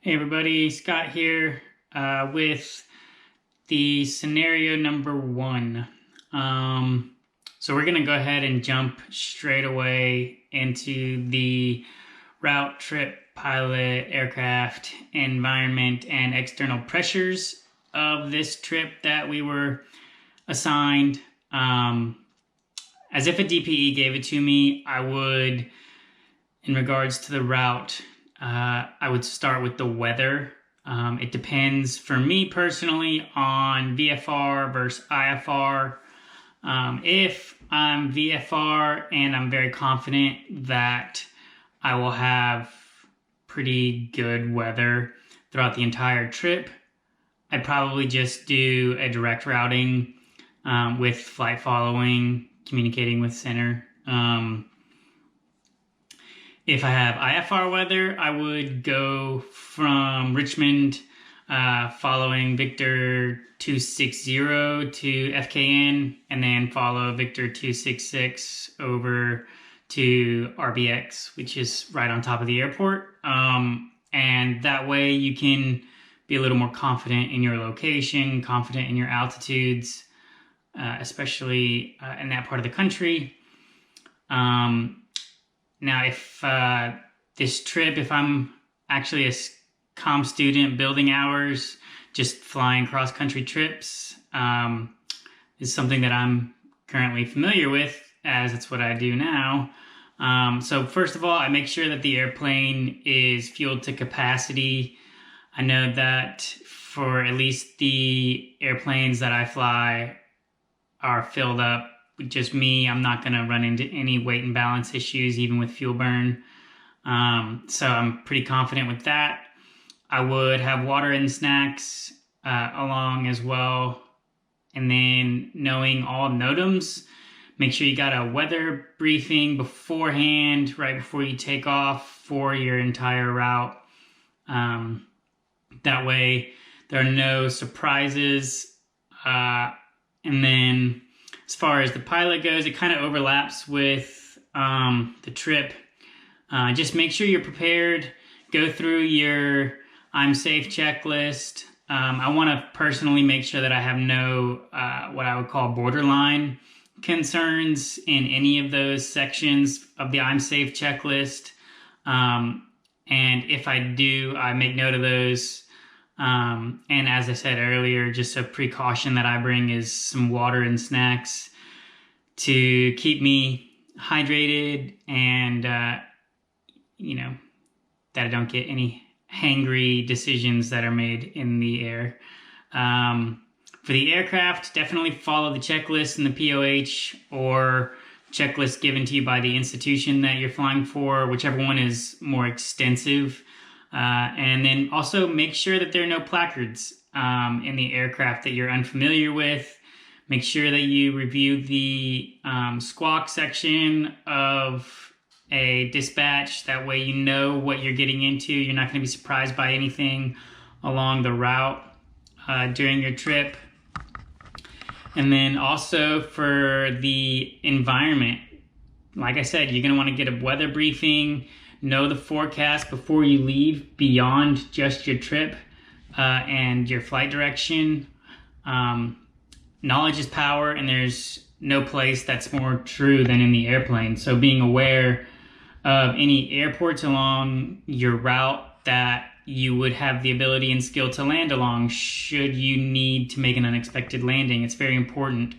Hey everybody, Scott here with the scenario number 1. So we're going to go ahead and jump straight away into the route, trip, pilot, aircraft, environment, and external pressures of this trip that we were assigned. As if a DPE gave it to me, I would, in regards to the route, I would start with the weather. It depends for me personally on VFR versus IFR. If I'm VFR and I'm very confident that I will have pretty good weather throughout the entire trip, I'd probably just do a direct routing with flight following, communicating with center. If I have IFR weather, I would go from Richmond following Victor 260 to FKN, and then follow Victor 266 over to RBX, which is right on top of the airport. And that way you can be a little more confident in your location, confident in your altitudes, especially in that part of the country. Now, if this trip, if I'm actually a comm student, building hours, just flying cross-country trips, is something that I'm currently familiar with, as it's what I do now. So first of all, I make sure that the airplane is fueled to capacity. I know that for at least the airplanes that I fly are filled up. Just me, I'm not going to run into any weight and balance issues, even with fuel burn. So I'm pretty confident with that. I would have water and snacks along as well. And then knowing all NOTAMs, make sure you got a weather briefing beforehand, right before you take off for your entire route. That way there are no surprises. And then as far as the pilot goes, it kind of overlaps with the trip. Just make sure you're prepared. Go through your I'm safe checklist. I want to personally make sure that I have no what I would call borderline concerns in any of those sections of the I'm safe checklist. And if I do, I make note of those. And as I said earlier, just a precaution that I bring is some water and snacks to keep me hydrated and, that I don't get any hangry decisions that are made in the air. For the aircraft, definitely follow the checklist in the POH or checklist given to you by the institution that you're flying for, whichever one is more extensive. And then also make sure that there are no placards in the aircraft that you're unfamiliar with. Make sure that you review the squawk section of a dispatch. That way you know what you're getting into. You're not going to be surprised by anything along the route during your trip. And then also for the environment, like I said, you're going to want to get a weather briefing. Know the forecast before you leave beyond just your trip and your flight direction. Knowledge is power, and there's no place that's more true than in the airplane. So being aware of any airports along your route that you would have the ability and skill to land along should you need to make an unexpected landing. It's very important.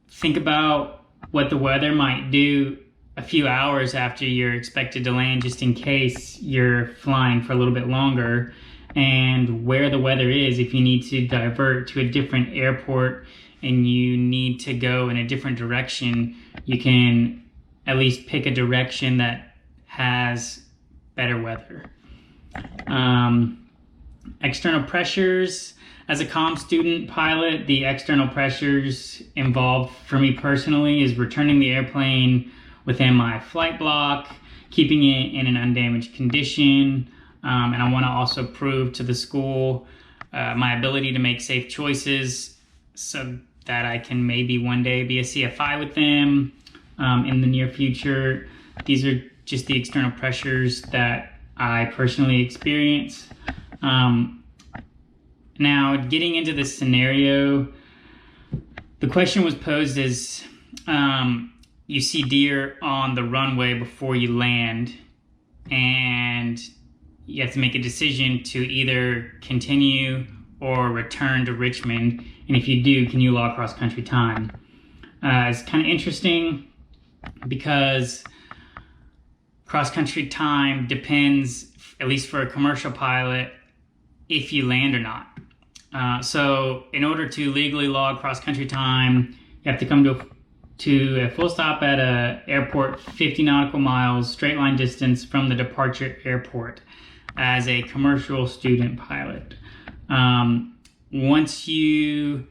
Think about what the weather might do a few hours after you're expected to land, just in case you're flying for a little bit longer, and where the weather is. If you need to divert to a different airport and you need to go in a different direction, you can at least pick a direction that has better weather. External pressures. As a comm student pilot, the external pressures involved for me personally is returning the airplane within my flight block, keeping it in an undamaged condition. And I want to also prove to the school my ability to make safe choices so that I can maybe one day be a CFI with them in the near future. These are just the external pressures that I personally experience. Now, getting into this scenario, the question was posed as you see deer on the runway before you land, and you have to make a decision to either continue or return to Richmond. And if you do, can you log cross-country time? It's kind of interesting because cross-country time depends, at least for a commercial pilot, if you land or not. So in order to legally log cross-country time, you have to come to a full stop at a airport 50 nautical miles straight line distance from the departure airport as a commercial student pilot. Once you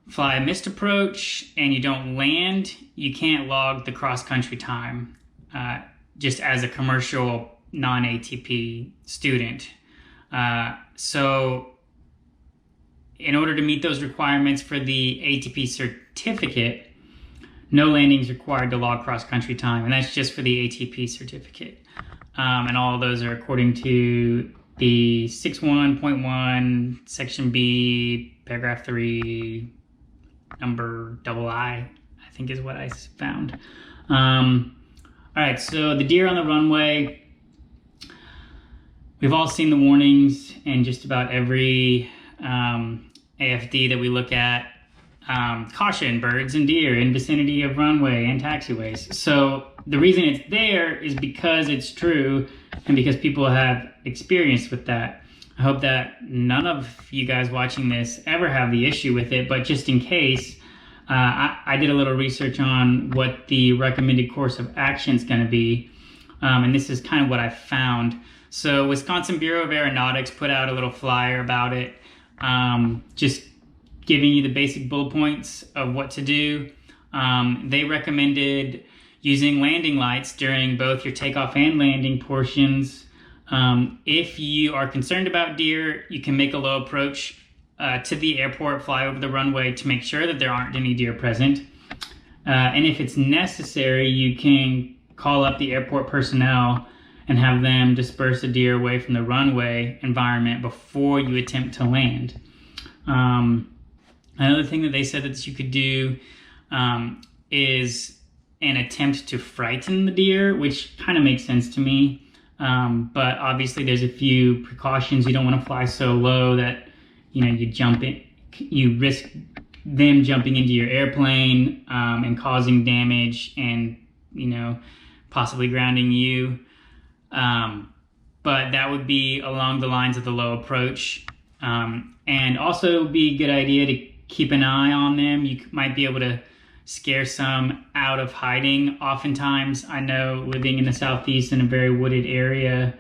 fly a missed approach and you don't land, you can't log the cross-country time just as a commercial non-ATP student. So in order to meet those requirements for the ATP certificate, no landing is required to log cross-country time, and that's just for the ATP certificate. And all of those are according to the 6.1.1, Section B, Paragraph 3, number II, I think is what I found. All right, so the deer on the runway, we've all seen the warnings in just about every AFD that we look at. Caution, birds and deer in vicinity of runway and taxiways. So the reason it's there is because it's true and because people have experience with that. I hope that none of you guys watching this ever have the issue with it, but just in case, I did a little research on what the recommended course of action is going to be, and this is kind of what I found. So Wisconsin Bureau of Aeronautics put out a little flyer about it, just giving you the basic bullet points of what to do. They recommended using landing lights during both your takeoff and landing portions. If you are concerned about deer, you can make a low approach to the airport, fly over the runway to make sure that there aren't any deer present. And if it's necessary, you can call up the airport personnel and have them disperse the deer away from the runway environment before you attempt to land. Another thing that they said that you could do is an attempt to frighten the deer, which kind of makes sense to me. But obviously there's a few precautions. You don't want to fly so low that, you know, you risk them jumping into your airplane and causing damage and, you know, possibly grounding you. But that would be along the lines of the low approach. And also be a good idea to keep an eye on them. You might be able to scare some out of hiding. Oftentimes, I know living in the Southeast in a very wooded area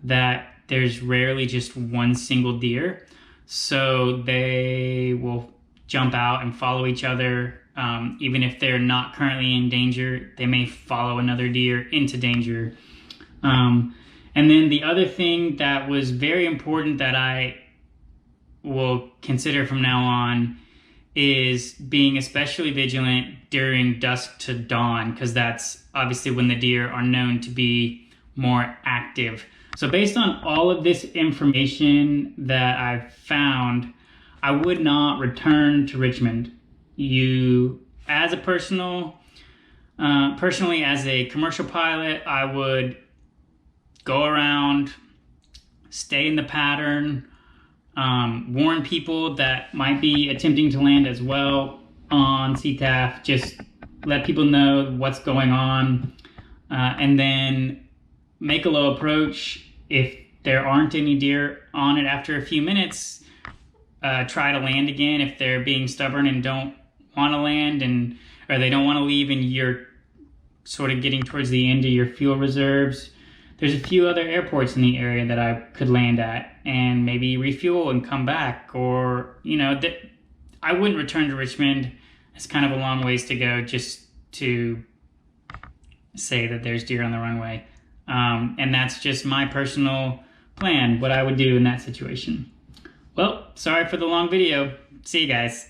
that there's rarely just one single deer. So they will jump out and follow each other. Even if they're not currently in danger, they may follow another deer into danger. And then the other thing that was very important that I will consider from now on is being especially vigilant during dusk to dawn, because that's obviously when the deer are known to be more active. So based on all of this information that I've found, I would not return to Richmond. You, as a personally as a commercial pilot, I would go around, stay in the pattern, warn people that might be attempting to land as well on CTAF, just let people know what's going on, and then make a low approach. If there aren't any deer on it after a few minutes, try to land again if they're being stubborn and don't want to land, or they don't want to leave and you're sort of getting towards the end of your fuel reserves. There's a few other airports in the area that I could land at and maybe refuel and come back, or, you know, I wouldn't return to Richmond. It's kind of a long ways to go just to say that there's deer on the runway. And that's just my personal plan, what I would do in that situation. Well, sorry for the long video. See you guys.